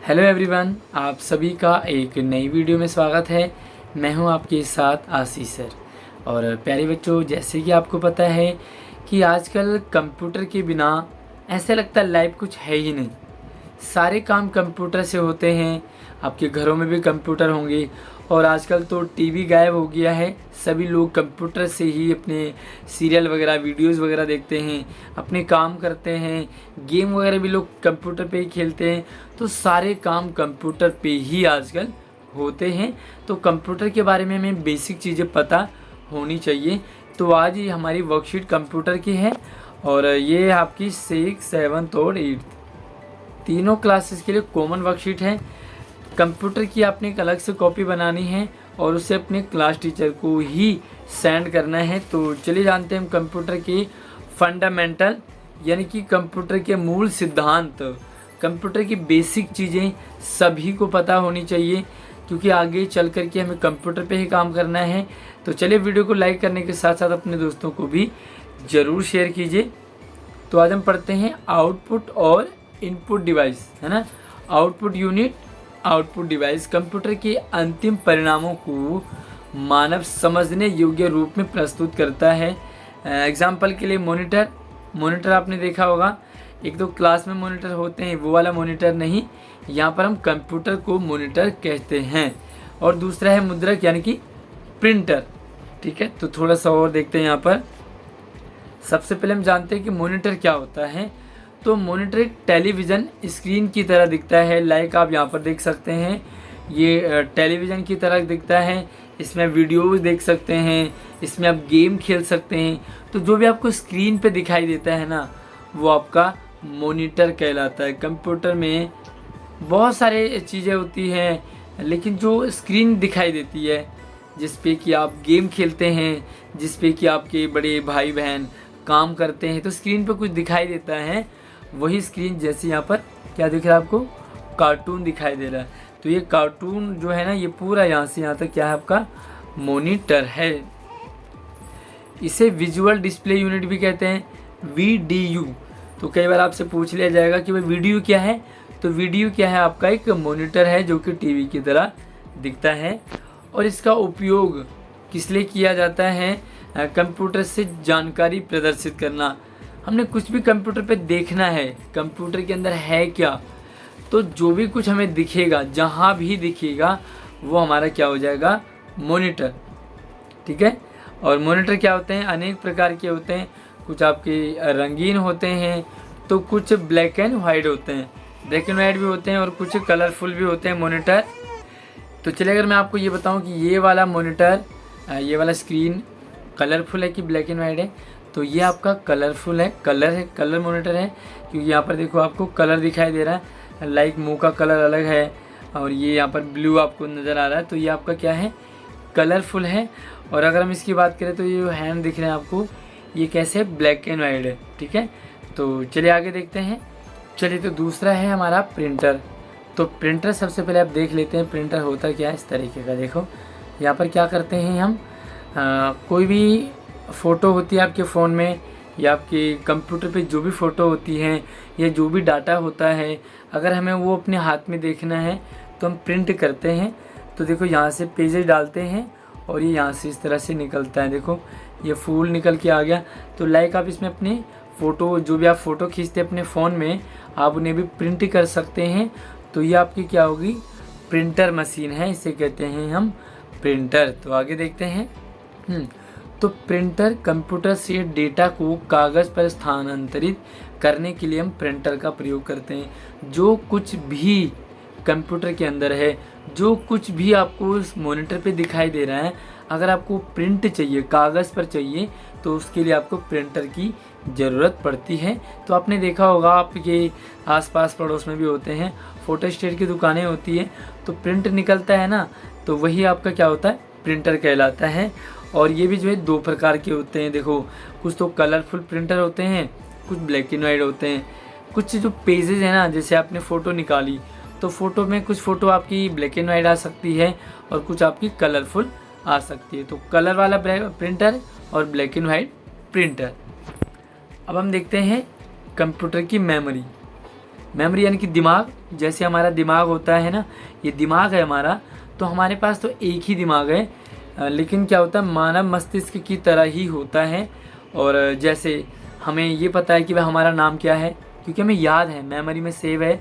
Hello everyone, आप सभी का एक नई वीडियो में स्वागत है। मैं हूं आपके साथ आशीष सर। और प्यारे बच्चों, जैसे कि आपको पता है कि आजकल कंप्यूटर के बिना ऐसा लगता है लाइफ कुछ है ही नहीं। सारे काम कंप्यूटर से होते हैं। आपके घरों में भी कंप्यूटर होंगे और आजकल तो टीवी गायब हो गया है। सभी लोग कंप्यूटर से ही अपने सीरियल वगैरह, वीडियोस वगैरह देखते हैं, अपने काम करते हैं। गेम वगैरह भी लोग कंप्यूटर पे ही खेलते हैं। तो सारे काम कंप्यूटर पे ही आजकल होते हैं। तो कंप्यूटर के बारे में हमें बेसिक चीज़ें पता होनी चाहिए। तो आज ही हमारी वर्कशीट कंप्यूटर की है और ये आपकी 6, 7 और 8 तीनों क्लासेस के लिए कॉमन वर्कशीट है। कंप्यूटर की आपने एक अलग से कॉपी बनानी है और उसे अपने क्लास टीचर को ही सेंड करना है। तो चलिए जानते हैं हम कंप्यूटर के फंडामेंटल यानी कि कंप्यूटर के मूल सिद्धांत। कंप्यूटर की बेसिक चीज़ें सभी को पता होनी चाहिए क्योंकि आगे चल कर के हमें कंप्यूटर पे ही काम करना है। तो चलिए वीडियो को लाइक करने के साथ साथ अपने दोस्तों को भी ज़रूर शेयर कीजिए। तो आज हम पढ़ते हैं आउटपुट और इनपुट डिवाइस, है ना। Output unit, output device computer के अंतिम परिणामों को मानव समझने योग्य रूप में प्रस्तुत करता है। एग्जाम्पल के लिए मॉनिटर आपने देखा होगा। एक तो क्लास में मॉनिटर होते हैं, वो वाला मॉनिटर नहीं, यहाँ पर हम कंप्यूटर को मॉनिटर कहते हैं। और दूसरा है मुद्रक यानी कि प्रिंटर। ठीक है, तो थोड़ा सा और देखते हैं यहाँ पर। सबसे पहले हम जानते हैं कि मॉनिटर क्या होता है। तो मॉनिटर एक टेलीविज़न स्क्रीन की तरह दिखता है। लाइक आप यहाँ पर देख सकते हैं, ये टेलीविज़न की तरह दिखता है। इसमें वीडियोज़ देख सकते हैं, इसमें आप गेम खेल सकते हैं। तो जो भी आपको स्क्रीन पे दिखाई देता है ना, वो आपका मॉनिटर कहलाता है। कंप्यूटर में बहुत सारे चीज़ें होती हैं, लेकिन जो स्क्रीन दिखाई देती है जिस पे कि आप गेम खेलते हैं, जिस पे कि आपके बड़े भाई बहन काम करते हैं, तो स्क्रीन पे कुछ दिखाई देता है। वही स्क्रीन जैसे यहाँ पर क्या दिख रहा है आपको, कार्टून दिखाई दे रहा है। तो ये कार्टून जो है ना, ये पूरा यहाँ से यहाँ तक क्या है आपका मॉनिटर है। इसे विजुअल डिस्प्ले यूनिट भी कहते हैं, VDU। तो कई बार आपसे पूछ लिया जाएगा कि भाई वीडियो क्या है। तो वीडियो क्या है, आपका एक मॉनिटर है जो कि टीवी की तरह दिखता है। और इसका उपयोग किस लिए किया जाता है, कंप्यूटर से जानकारी प्रदर्शित करना। हमने कुछ भी कंप्यूटर पे देखना है, कंप्यूटर के अंदर है क्या, तो जो भी कुछ हमें दिखेगा, जहाँ भी दिखेगा, वो हमारा क्या हो जाएगा, मॉनिटर। ठीक है। और मॉनिटर क्या होते हैं, अनेक प्रकार के होते हैं। कुछ आपके रंगीन होते हैं, तो कुछ ब्लैक एंड वाइट होते हैं। ब्लैक एंड वाइट भी होते हैं और कुछ कलरफुल भी होते हैं मॉनिटर। तो चलिए अगर मैं आपको ये बताऊं कि ये वाला मॉनिटर, ये वाला स्क्रीन कलरफुल है कि ब्लैक एंड वाइट है, तो ये आपका कलरफुल है, कलर मॉनिटर है। क्योंकि यहाँ पर देखो आपको कलर दिखाई दे रहा है, लाइक मुंह का कलर अलग है और ये यहाँ पर ब्लू आपको नज़र आ रहा है। तो ये आपका क्या है, कलरफुल है। और अगर हम इसकी बात करें तो ये जो हैंड दिख रहे हैं आपको, ये कैसे ब्लैक एंड वाइट है। ठीक है, तो चलिए आगे देखते हैं। चलिए, तो दूसरा है हमारा प्रिंटर। तो प्रिंटर सबसे पहले आप देख लेते हैं प्रिंटर होता क्या है। इस तरीके का देखो, यहाँ पर क्या करते हैं हम, कोई भी फ़ोटो होती है आपके फ़ोन में या आपके कंप्यूटर पे, जो भी फ़ोटो होती है या जो भी डाटा होता है, अगर हमें वो अपने हाथ में देखना है तो हम प्रिंट करते हैं। तो देखो यहाँ से पेजेस डालते हैं और ये यहाँ से इस तरह से निकलता है। देखो ये फूल निकल के आ गया। तो लाइक आप इसमें अपने फ़ोटो, जो भी आप फ़ोटो खींचते हैं अपने फ़ोन में, आप उन्हें भी प्रिंट कर सकते हैं। तो ये आपकी क्या होगी, प्रिंटर मशीन है, इसे कहते हैं हम प्रिंटर। तो आगे देखते हैं। तो प्रिंटर कंप्यूटर से डेटा को कागज़ पर स्थानांतरित करने के लिए हम प्रिंटर का प्रयोग करते हैं। जो कुछ भी कंप्यूटर के अंदर है, जो कुछ भी आपको उस मॉनिटर पे दिखाई दे रहा है, अगर आपको प्रिंट चाहिए, कागज़ पर चाहिए, तो उसके लिए आपको प्रिंटर की ज़रूरत पड़ती है। तो आपने देखा होगा, आपके आसपास पड़ोस में भी होते हैं, फोटोस्टेट की दुकानें होती है, तो प्रिंट निकलता है ना, तो वही आपका क्या होता है, प्रिंटर कहलाता है। और ये भी जो है 2 प्रकार के होते हैं। देखो, कुछ तो कलरफुल प्रिंटर होते हैं, कुछ ब्लैक एंड वाइट होते हैं। कुछ जो पेजेस है ना, जैसे आपने फ़ोटो निकाली, तो फ़ोटो में कुछ फ़ोटो आपकी ब्लैक एंड वाइट आ सकती है और कुछ आपकी कलरफुल आ सकती है। तो कलर वाला प्रिंटर और ब्लैक एंड वाइट प्रिंटर। अब हम देखते हैं कंप्यूटर की मेमोरी। मेमोरी यानी कि दिमाग, जैसे हमारा दिमाग होता है ना, ये दिमाग है हमारा, तो हमारे पास तो एक ही दिमाग है, लेकिन क्या होता है मानव मस्तिष्क की तरह ही होता है। और जैसे हमें ये पता है कि भाई हमारा नाम क्या है, क्योंकि हमें याद है, मेमोरी में सेव है।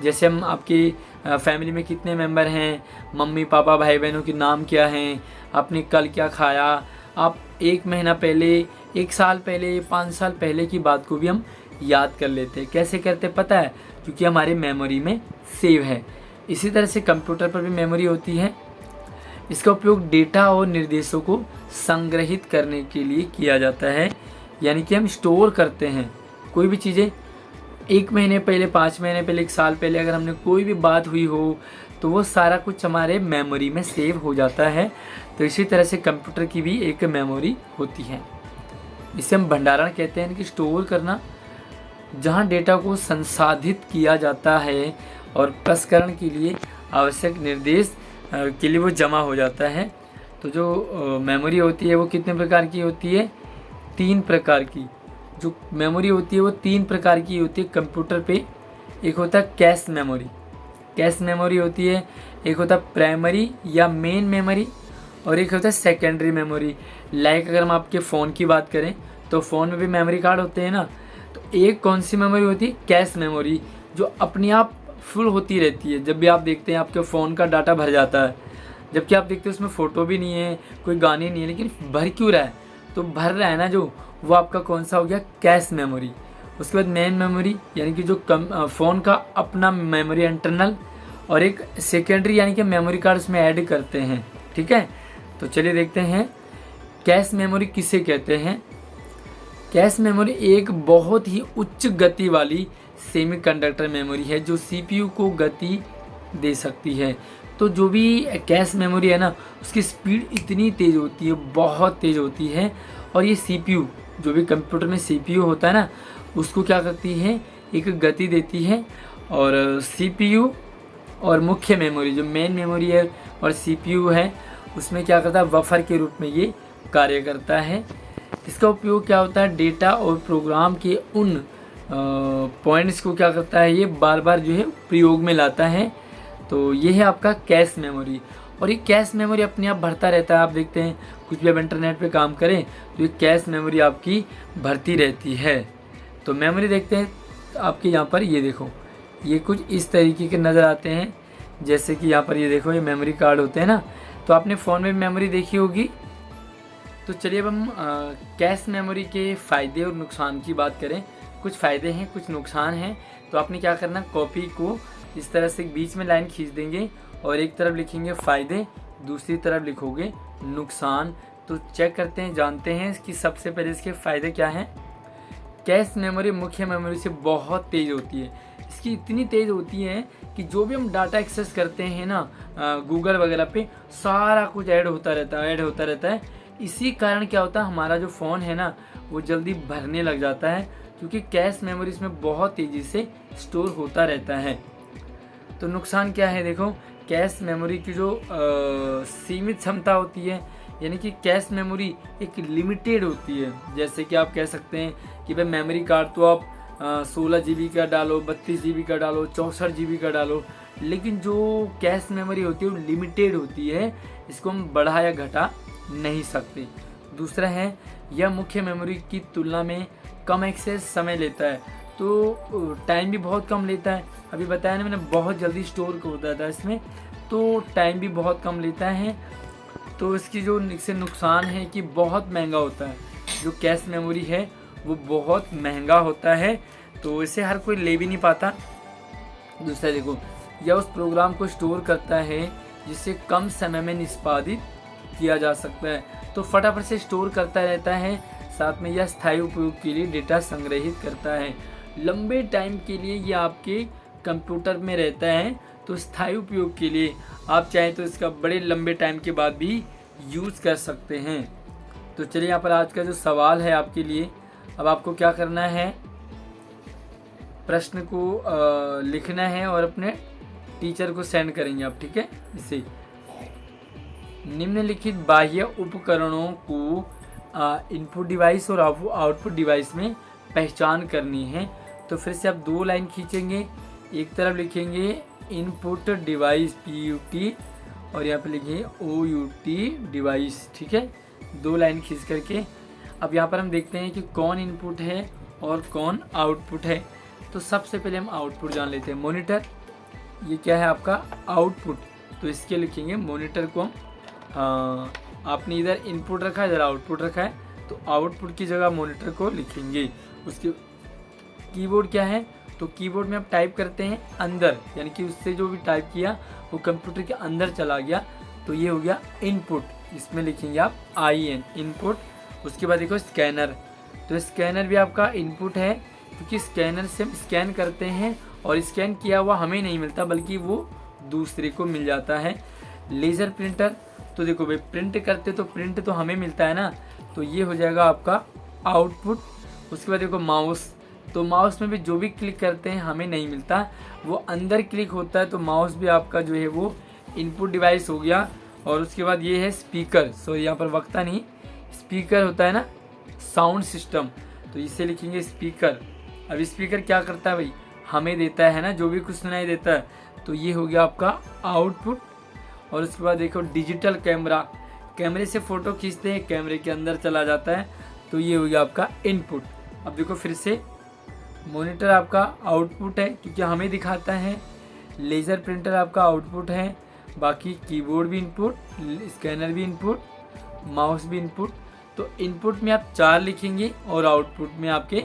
जैसे हम आपकी फैमिली में कितने मेंबर हैं, मम्मी पापा भाई बहनों के नाम क्या हैं, आपने कल क्या खाया, आप 1 महीना पहले, 1 साल पहले, 5 साल पहले की बात को भी हम याद कर लेते हैं। कैसे करते पता है? क्योंकि हमारे मेमोरी में सेव है। इसी तरह से कंप्यूटर पर भी मेमोरी होती है। इसका उपयोग डेटा और निर्देशों को संग्रहित करने के लिए किया जाता है, यानी कि हम स्टोर करते हैं कोई भी चीज़ें। 1 महीने पहले, 5 महीने पहले, 1 साल पहले अगर हमने कोई भी बात हुई हो तो वो सारा कुछ हमारे मेमोरी में सेव हो जाता है। तो इसी तरह से कंप्यूटर की भी एक मेमोरी होती है। इसे हम भंडारण कहते हैं कि स्टोर करना, जहाँ डेटा को संसाधित किया जाता है और प्रसंस्करण के लिए आवश्यक निर्देश के लिए वो जमा हो जाता है। तो जो मेमोरी होती है वो कितने प्रकार की होती है? 3 प्रकार की। जो मेमोरी होती है वो 3 प्रकार की होती है कंप्यूटर पे। एक होता है कैश मेमोरी, कैश मेमोरी होती है। एक होता है प्राइमरी या मेन मेमोरी, और एक होता है सेकेंडरी मेमोरी। लाइक अगर हम आपके फ़ोन की बात करें तो फ़ोन में भी मेमोरी कार्ड होते हैं ना, तो एक कौन सी मेमोरी होती है? कैश मेमोरी, जो अपने आप फुल होती रहती है। जब भी आप देखते हैं आपके फ़ोन का डाटा भर जाता है, जबकि आप देखते हैं उसमें फ़ोटो भी नहीं है, कोई गाने नहीं है, लेकिन भर क्यों रहा है? तो भर रहा है ना जो, वो आपका कौन सा हो गया? Cache memory. उसके बाद मेन मेमोरी यानी कि जो फ़ोन का अपना मेमोरी इंटरनल, और एक सेकेंडरी यानी कि मेमोरी कार्ड उसमें ऐड करते हैं। ठीक है, तो चलिए देखते हैं कैश मेमोरी किसे कहते हैं। कैश मेमोरी एक बहुत ही उच्च गति वाली सेमीकंडक्टर मेमोरी है जो सीपीयू को गति दे सकती है। तो जो भी कैश मेमोरी है ना, उसकी स्पीड इतनी तेज़ होती है, बहुत तेज़ होती है। और ये सीपीयू, जो भी कंप्यूटर में सीपीयू होता है ना, उसको क्या करती है? एक गति देती है। और सीपीयू और मुख्य मेमोरी, जो मेन मेमोरी है और सीपीयू है, उसमें क्या करता है? बफर के रूप में ये कार्य करता है। इसका उपयोग क्या होता है? डेटा और प्रोग्राम के उन पॉइंट्स को क्या करता है? ये बार बार जो है प्रयोग में लाता है। तो ये है आपका कैश मेमोरी। और ये कैश मेमोरी अपने आप भरता रहता है। आप देखते हैं कुछ भी आप इंटरनेट पे काम करें तो ये कैश मेमोरी आपकी भरती रहती है। तो मेमोरी देखते हैं आपके यहाँ पर, ये देखो, ये कुछ इस तरीके के नज़र आते हैं। जैसे कि यहाँ पर ये देखो, ये मेमोरी कार्ड होते हैं ना, तो आपने फ़ोन में मेमोरी देखी होगी। तो चलिए अब हम कैश मेमोरी के फ़ायदे और नुकसान की बात करें। कुछ फ़ायदे हैं, कुछ नुकसान हैं। तो आपने क्या करना, कॉपी को इस तरह से बीच में लाइन खींच देंगे और एक तरफ लिखेंगे फ़ायदे, दूसरी तरफ लिखोगे नुकसान। तो चेक करते हैं, जानते हैं कि सबसे पहले इसके फ़ायदे क्या हैं। कैश मेमोरी मुख्य मेमोरी से बहुत तेज़ होती है। इसकी इतनी तेज़ होती है कि जो भी हम डाटा एक्सेस करते हैं ना गूगल वगैरह पे, सारा कुछ ऐड होता रहता है। इसी कारण क्या होता है, हमारा जो फ़ोन है ना वो जल्दी भरने लग जाता है, क्योंकि कैश मेमोरी इसमें बहुत तेज़ी से स्टोर होता रहता है। तो नुकसान क्या है? देखो, कैश मेमोरी की जो सीमित क्षमता होती है, यानी कि कैश मेमोरी एक लिमिटेड होती है। जैसे कि आप कह सकते हैं कि भाई मेमोरी कार्ड तो आप 16 GB का डालो, 32 GB का डालो, 64 GB का डालो, लेकिन जो कैश मेमोरी होती है वो लिमिटेड होती है। इसको हम बढ़ा या घटा नहीं सकते। दूसरा है, यह मुख्य मेमोरी की तुलना में कम एक्सेस समय लेता है, तो टाइम भी बहुत कम लेता है। अभी बताया ना मैंने, बहुत जल्दी स्टोर होता था इसमें, तो टाइम भी बहुत कम लेता है। तो इसकी जो इससे नुकसान है कि बहुत महंगा होता है। जो कैश मेमोरी है वो बहुत महंगा होता है, तो इसे हर कोई ले भी नहीं पाता। दूसरा देखो, यह उस प्रोग्राम को स्टोर करता है जिसे कम समय में निष्पादित किया जा सकता है, तो फटाफट से स्टोर करता रहता है। साथ में यह स्थायी उपयोग के लिए डेटा संग्रहित करता है। लंबे टाइम के लिए ये आपके कंप्यूटर में रहता है, तो स्थायी उपयोग के लिए आप चाहें तो इसका बड़े लंबे टाइम के बाद भी यूज़ कर सकते हैं। तो चलिए यहाँ पर आज का जो सवाल है आपके लिए, अब आपको क्या करना है, प्रश्न को लिखना है और अपने टीचर को सेंड करेंगे आप। ठीक है, इसे निम्नलिखित बाह्य उपकरणों को इनपुट डिवाइस और आउटपुट डिवाइस में पहचान करनी है। तो फिर से आप 2 लाइन खींचेंगे, एक तरफ लिखेंगे इनपुट डिवाइस PUT और यहाँ पे लिखेंगे OUT डिवाइस, ठीक है, 2 लाइन खींच करके। अब यहाँ पर हम देखते हैं कि कौन इनपुट है और कौन आउटपुट है। तो सबसे पहले हम आउटपुट जान लेते हैं। मॉनिटर, ये क्या है आपका आउटपुट, तो इसके लिखेंगे मॉनिटर को हम, आपने इधर इनपुट रखा है इधर आउटपुट रखा है, तो आउटपुट की जगह मॉनिटर को लिखेंगे। उसके कीबोर्ड क्या है, तो कीबोर्ड में आप टाइप करते हैं अंदर, यानी कि उससे जो भी टाइप किया वो कंप्यूटर के अंदर चला गया, तो ये हो गया इनपुट। इसमें लिखेंगे आप IN इनपुट। उसके बाद देखो स्कैनर, तो स्कैनर भी आपका इनपुट है, क्योंकि स्कैनर से हम स्कैन करते हैं और स्कैन किया हुआ हमें नहीं मिलता बल्कि वो दूसरे को मिल जाता है। लेज़र प्रिंटर, तो देखो भाई प्रिंट करते तो प्रिंट तो हमें मिलता है ना, तो ये हो जाएगा आपका आउटपुट। उसके बाद देखो माउस, तो माउस में भी जो भी क्लिक करते हैं हमें नहीं मिलता, वो अंदर क्लिक होता है, तो माउस भी आपका जो है वो इनपुट डिवाइस हो गया। और उसके बाद ये है स्पीकर, सॉरी यहाँ पर वक्ता नहीं, स्पीकर होता है ना, साउंड सिस्टम, तो इसे लिखेंगे स्पीकर। अब स्पीकर क्या करता है भाई, हमें देता है ना जो भी कुछ सुनाई देता है, तो ये हो गया आपका आउटपुट। और उसके बाद देखो डिजिटल कैमरा, कैमरे से फ़ोटो खींचते हैं कैमरे के अंदर चला जाता है, तो ये हो गया आपका इनपुट। अब देखो फिर से, मॉनिटर आपका आउटपुट है क्योंकि हमें दिखाता है, लेज़र प्रिंटर आपका आउटपुट है, बाकी कीबोर्ड भी इनपुट, स्कैनर भी इनपुट, माउस भी इनपुट। तो इनपुट में आप 4 लिखेंगे और आउटपुट में आपके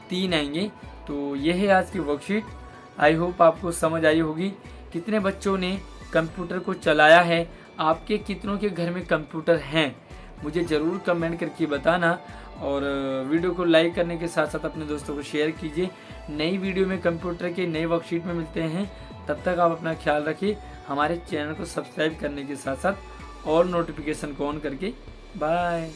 3 आएंगे। तो ये है आज की वर्कशीट। आई होप आपको समझ आई होगी। कितने बच्चों ने कंप्यूटर को चलाया है, आपके कितनों के घर में कंप्यूटर हैं, मुझे ज़रूर कमेंट करके बताना। और वीडियो को लाइक करने के साथ साथ अपने दोस्तों को शेयर कीजिए। नई वीडियो में कंप्यूटर के नए वर्कशीट में मिलते हैं, तब तक आप अपना ख्याल रखिए। हमारे चैनल को सब्सक्राइब करने के साथ साथ और नोटिफिकेशन को ऑन करके बाय।